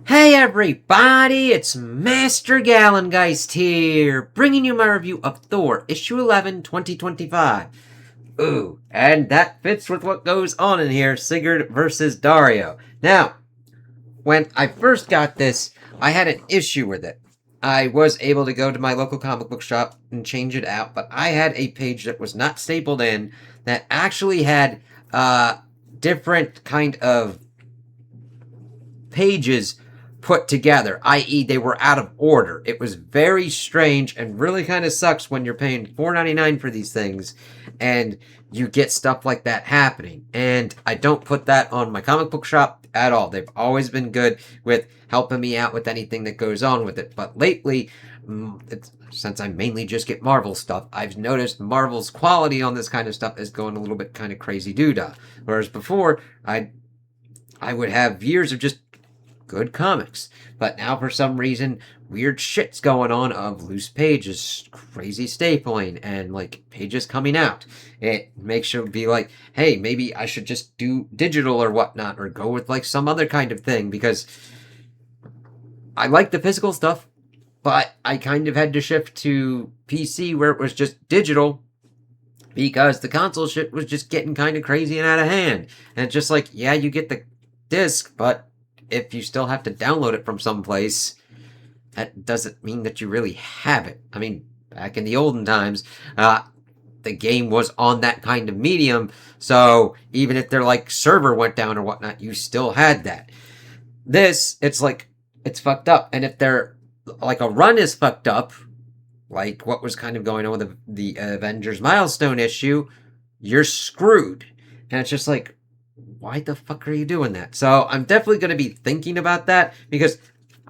Hey everybody, it's Master Gallengeist here, bringing you my review of Thor, issue 11, 2025. Ooh, and that fits with what goes on in here, Sigurd versus Dario. Now, when I first got this, I had an issue with it. I was able to go to my local comic book shop and change it out, but I had a page that was not stapled in that actually had different kind of pages put together, i.e. they were out of order. It was very strange and really kind of sucks when you're paying $4.99 for these things and you get stuff like that happening. And I don't put that on my comic book shop at all. They've always been good with helping me out with anything that goes on with it. But lately, since I mainly just get Marvel stuff, I've noticed Marvel's quality on this kind of stuff is going a little bit kind of crazy doo-dah. Whereas before, I would have years of just good comics. But now for some reason, weird shit's going on of loose pages, crazy stapling, and like pages coming out. It makes you be like, hey, maybe I should just do digital or whatnot, or go with like some other kind of thing, because I like the physical stuff, but I kind of had to shift to PC where it was just digital because the console shit was just getting kind of crazy and out of hand. And it's just like, yeah, you get the disc, but if you still have to download it from someplace, that doesn't mean that you really have it. I mean, back in the olden times, the game was on that kind of medium, so even if their like server went down or whatnot, you still had that. This, it's like, it's fucked up. And if they're like a run is fucked up, like what was kind of going on with the Avengers milestone issue, you're screwed. And it's just like, why the fuck are you doing that? So I'm definitely going to be thinking about that, because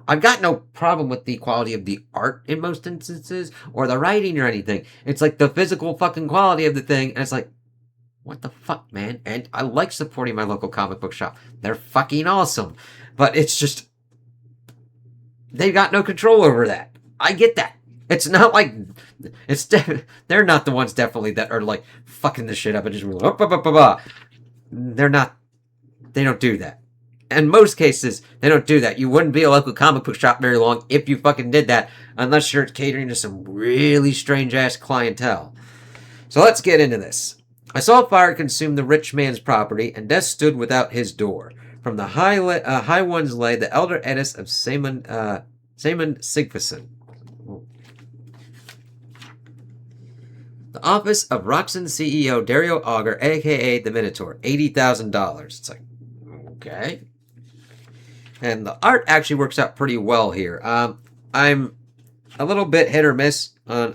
I've got no problem with the quality of the art in most instances or the writing or anything. It's like the physical fucking quality of the thing, and it's like, what the fuck, man? And I like supporting my local comic book shop. They're fucking awesome. But it's just, they've got no control over that. I get that. It's not like, they're not the ones definitely that are like fucking the shit up and just like, they're not. They don't do that. In most cases, they don't do that. You wouldn't be a local comic book shop very long if you fucking did that, unless you're catering to some really strange-ass clientele. So let's get into this. I saw fire consume the rich man's property, and death stood without his door. From the high ones lay the elder Edis of Saemund Sigfusson. The office of Roxxon CEO Dario Auger, aka the Minotaur, $80,000. It's like, okay. And the art actually works out pretty well here. I'm a little bit hit or miss on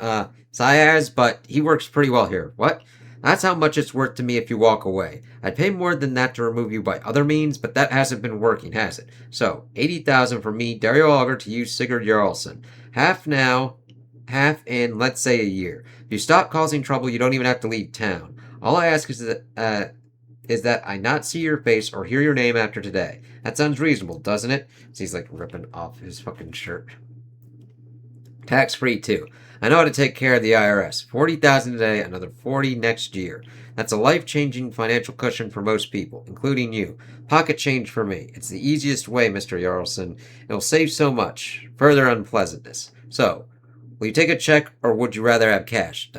Sayaz, but he works pretty well here. What? That's how much it's worth to me if you walk away. I'd pay more than that to remove you by other means, but that hasn't been working, has it? So, $80,000 for me, Dario Auger, to you, Sigurd Jarlson. Half now, half in, let's say, a year. If you stop causing trouble, you don't even have to leave town. All I ask is that I not see your face or hear your name after today. That sounds reasonable, doesn't it? So he's like ripping off his fucking shirt. Tax-free too. I know how to take care of the IRS. $40,000 today, another $40,000 next year. That's a life-changing financial cushion for most people, including you. Pocket change for me. It's the easiest way, Mr. Jarlson. It'll save so much. Further unpleasantness. So, will you take a check, or would you rather have cash? ...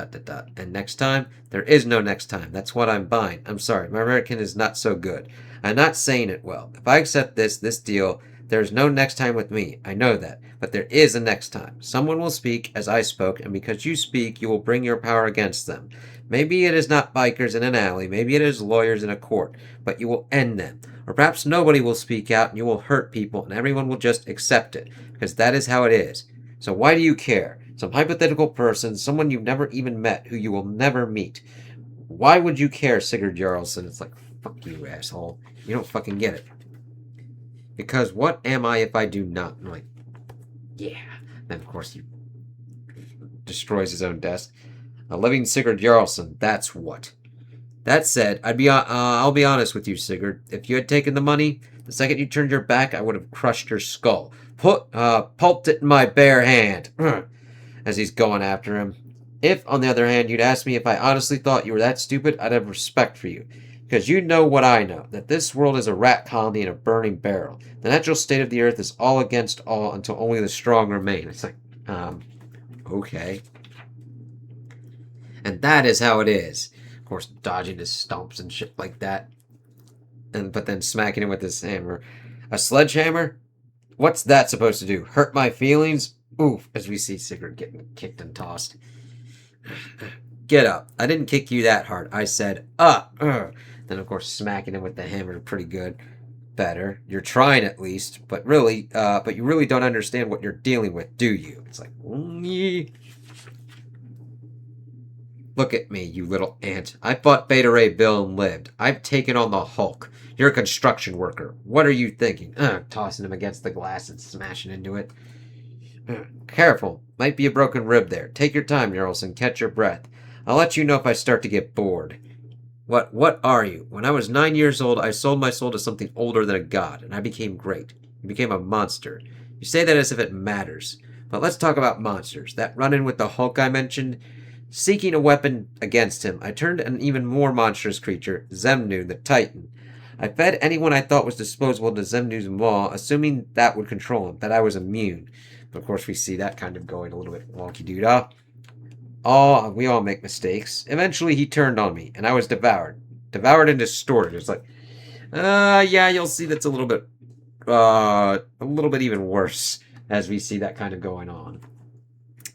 And next time? There is no next time. That's what I'm buying. I'm sorry, my American is not so good. I'm not saying it well. If I accept this deal, there's no next time with me. I know that. But there is a next time. Someone will speak as I spoke, and because you speak, you will bring your power against them. Maybe it is not bikers in an alley. Maybe it is lawyers in a court. But you will end them. Or perhaps nobody will speak out, and you will hurt people, and everyone will just accept it. Because that is how it is. So why do you care? Some hypothetical person, someone you've never even met, who you will never meet. Why would you care, Sigurd Jarlson? It's like, fuck you, asshole. You don't fucking get it. Because what am I if I do not? I'm like, yeah. Then, of course, he destroys his own desk. A living Sigurd Jarlson, that's what. That said, I'll be honest with you, Sigurd. If you had taken the money, the second you turned your back, I would have crushed your skull. Pulped it in my bare hand. As he's going after him. If, on the other hand, you'd asked me if I honestly thought you were that stupid, I'd have respect for you. Because you know what I know, that this world is a rat colony in a burning barrel. The natural state of the earth is all against all until only the strong remain. It's like, okay. And that is how it is. Of course, dodging his stomps and shit like that. But then smacking him with his hammer. A sledgehammer? What's that supposed to do? Hurt my feelings? Oof, as we see Sigurd getting kicked and tossed. Get up. I didn't kick you that hard. I said, up. Then, of course, smacking him with the hammer pretty good. Better. You're trying at least, but you really don't understand what you're dealing with, do you? It's like, look at me, you little ant. I fought Beta Ray Bill and lived. I've taken on the Hulk. You're a construction worker. What are you thinking? Tossing him against the glass and smashing into it. Careful. Might be a broken rib there. Take your time, Jarlson. Catch your breath. I'll let you know if I start to get bored. What are you? When I was 9 years old, I sold my soul to something older than a god, and I became great. You became a monster. You say that as if it matters. But let's talk about monsters. That run-in with the Hulk I mentioned. Seeking a weapon against him, I turned an even more monstrous creature, Zemnu, the Titan. I fed anyone I thought was disposable to Zemnu's maw, assuming that would control him, that I was immune. But of course we see that kind of going a little bit wonky-doo-dah. We all make mistakes. Eventually he turned on me, and I was devoured. Devoured and distorted. It's like, yeah, you'll see that's a little bit even worse as we see that kind of going on.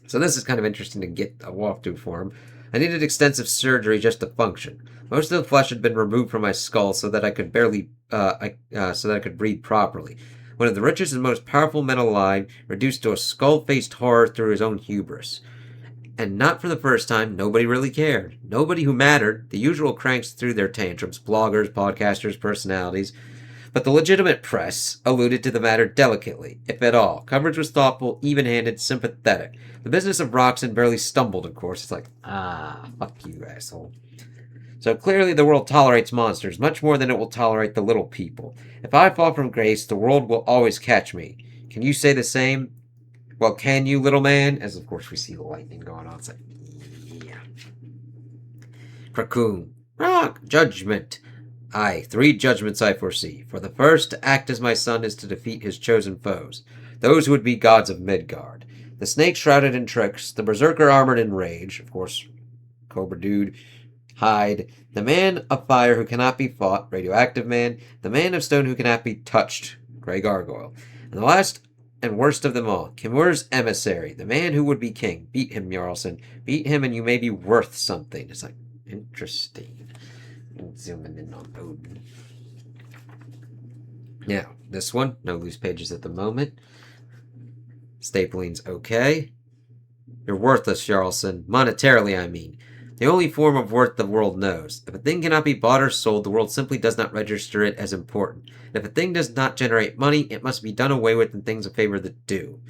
So this is kind of interesting to get a walkthrough for him. I needed extensive surgery just to function. Most of the flesh had been removed from my skull so that I could breathe properly. One of the richest and most powerful men alive, reduced to a skull-faced horror through his own hubris. And not for the first time, nobody really cared. Nobody who mattered. The usual cranks threw their tantrums, bloggers, podcasters, personalities. But the legitimate press alluded to the matter delicately, if at all. Coverage was thoughtful, even-handed, sympathetic. The business of Roxanne barely stumbled, of course. It's like, fuck you, asshole. So clearly the world tolerates monsters much more than it will tolerate the little people. If I fall from grace, the world will always catch me. Can you say the same? Well, can you, little man? As, of course, we see the lightning going on. It's like, yeah. Krakoon. Rock. Judgment. Aye, 3 judgments I foresee. For the first, to act as my son is to defeat his chosen foes. Those who would be gods of Midgard. The snake shrouded in tricks. The berserker armored in rage. Of course, Cobra Dude. Hyde. The man of fire who cannot be fought. Radioactive Man. The man of stone who cannot be touched. Grey Gargoyle. And the last and worst of them all, Kimur's emissary, the man who would be king. Beat him, Jarlson. Beat him and you may be worth something. It's like, interesting. Zooming in on Odin. Now, this one, no loose pages at the moment. Stapling's okay. You're worthless, Jarlson. Monetarily, I mean. The only form of worth the world knows. If a thing cannot be bought or sold, the world simply does not register it as important. If a thing does not generate money, it must be done away with in things of favor that do.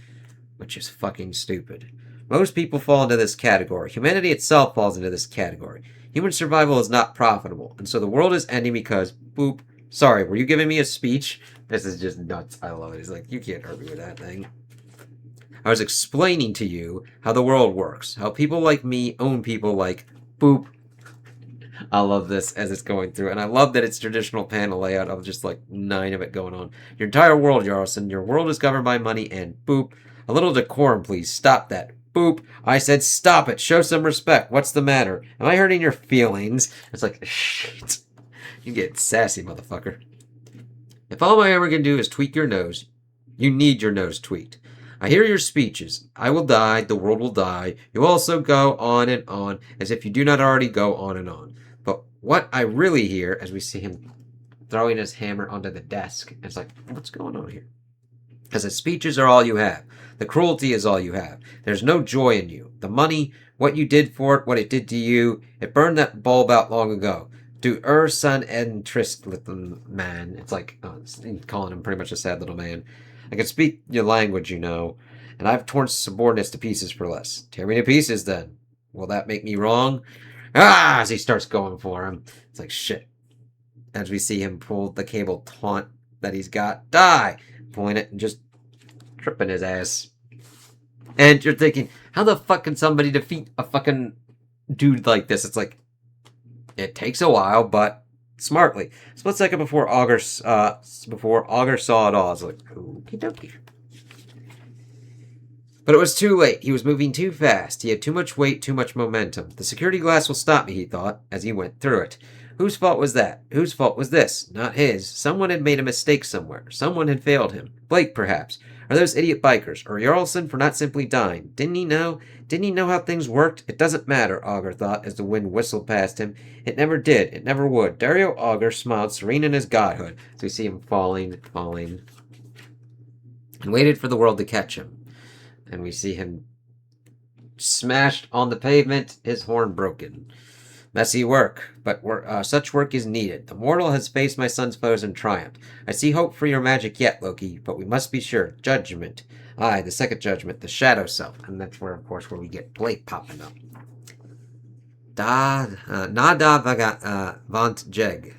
Which is fucking stupid. Most people fall into this category. Humanity itself falls into this category. Human survival is not profitable, and so the world is ending because, boop. Sorry, were you giving me a speech? This is just nuts. I love it. He's like, you can't hurt me with that thing. I was explaining to you how the world works. How people like me own people like, boop. I love this as it's going through, and I love that it's traditional panel layout of just like 9 of it going on. Your entire world, Jarlson. Your world is governed by money and, boop. A little decorum, please. Stop that. Boop. I said stop it. Show some respect. What's the matter? Am I hurting your feelings? It's like, shit. You get sassy, motherfucker. If all I ever can do is tweak your nose, you need your nose tweaked. I hear your speeches. I will die. The world will die. You also go on and on, as if you do not already go on and on. But what I really hear, as we see him throwing his hammer onto the desk, it's like, what's going on here? As the speeches are all you have. The cruelty is all you have. There's no joy in you. The money, what you did for it, what it did to you, it burned that bulb out long ago. Du son en trist little man. It's like, calling him pretty much a sad little man. I can speak your language, you know, and I've torn subordinates to pieces for less. Tear me to pieces, then. Will that make me wrong? As he starts going for him. It's like, shit. As we see him pull the cable taunt that he's got. Die! Pulling it and just tripping his ass. And you're thinking, how the fuck can somebody defeat a fucking dude like this? It's like, it takes a while, but smartly. Split second before Augur saw it all. I was like, okie dokie. But it was too late. He was moving too fast. He had too much weight, too much momentum. The security glass will stop me, he thought, as he went through it. Whose fault was that? Whose fault was this? Not his. Someone had made a mistake somewhere. Someone had failed him. Blake, perhaps. Or those idiot bikers. Or Jarlson for not simply dying. Didn't he know? Didn't he know how things worked? It doesn't matter, Augur thought, as the wind whistled past him. It never did. It never would. Dario Augur smiled, serene in his godhood. So we see him falling, and waited for the world to catch him. And we see him smashed on the pavement, his horn broken. Messy work, but such work is needed. The mortal has faced my son's foes and triumphed. I see hope for your magic yet, Loki, but we must be sure. Judgment. Aye, the second judgment, the shadow self. And that's where, of course, where we get Blake popping up. Nada vant jeg.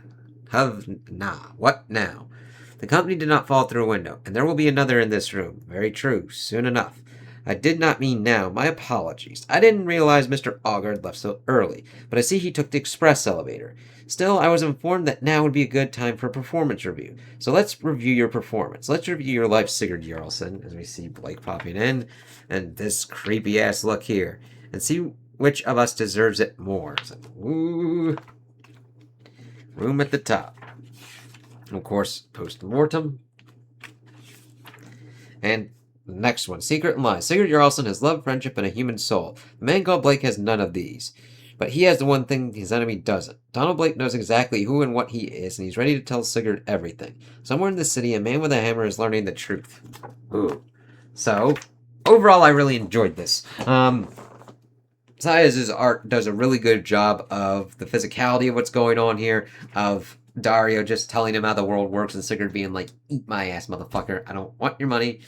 Have na. What now? The company did not fall through a window, and there will be another in this room. Very true, soon enough. I did not mean now. My apologies. I didn't realize Mr. Augur left so early, but I see he took the express elevator. Still, I was informed that now would be a good time for a performance review. So let's review your performance. Let's review your life, Sigurd Jarlson, as we see Blake popping in, and this creepy-ass look here, and see which of us deserves it more. So, ooh. Room at the top. And of course, post-mortem. And next one, Secret and Lies. Sigurd Jarlson has love, friendship, and a human soul. The man called Blake has none of these. But he has the one thing his enemy doesn't. Donald Blake knows exactly who and what he is, and he's ready to tell Sigurd everything. Somewhere in the city, a man with a hammer is learning the truth. Ooh. So, overall, I really enjoyed this. Saez's art does a really good job of the physicality of what's going on here, of Dario just telling him how the world works, and Sigurd being like, eat my ass, motherfucker. I don't want your money.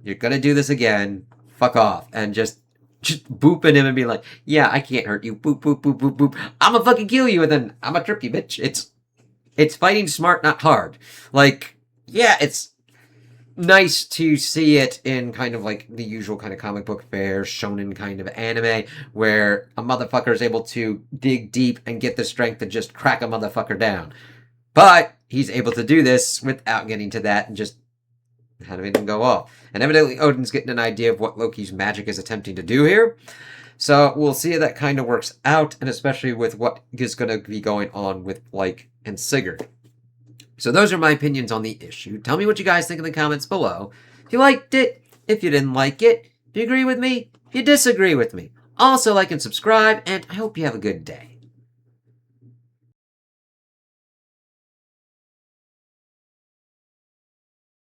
You're gonna do this again. Fuck off. And just booping him and being like, yeah, I can't hurt you. Boop, boop, boop, boop, boop. I'm gonna fucking kill you, and then I'm gonna trip you, bitch. It's fighting smart, not hard. Like, yeah, it's nice to see it in kind of like the usual kind of comic book fare, shonen kind of anime, where a motherfucker is able to dig deep and get the strength to just crack a motherfucker down. But he's able to do this without getting to that and just having him go off. And evidently Odin's getting an idea of what Loki's magic is attempting to do here. So we'll see if that kind of works out, and especially with what is going to be going on with Blake and Sigurd. So those are my opinions on the issue. Tell me what you guys think in the comments below. If you liked it, if you didn't like it, if you agree with me, if you disagree with me. Also like and subscribe, and I hope you have a good day.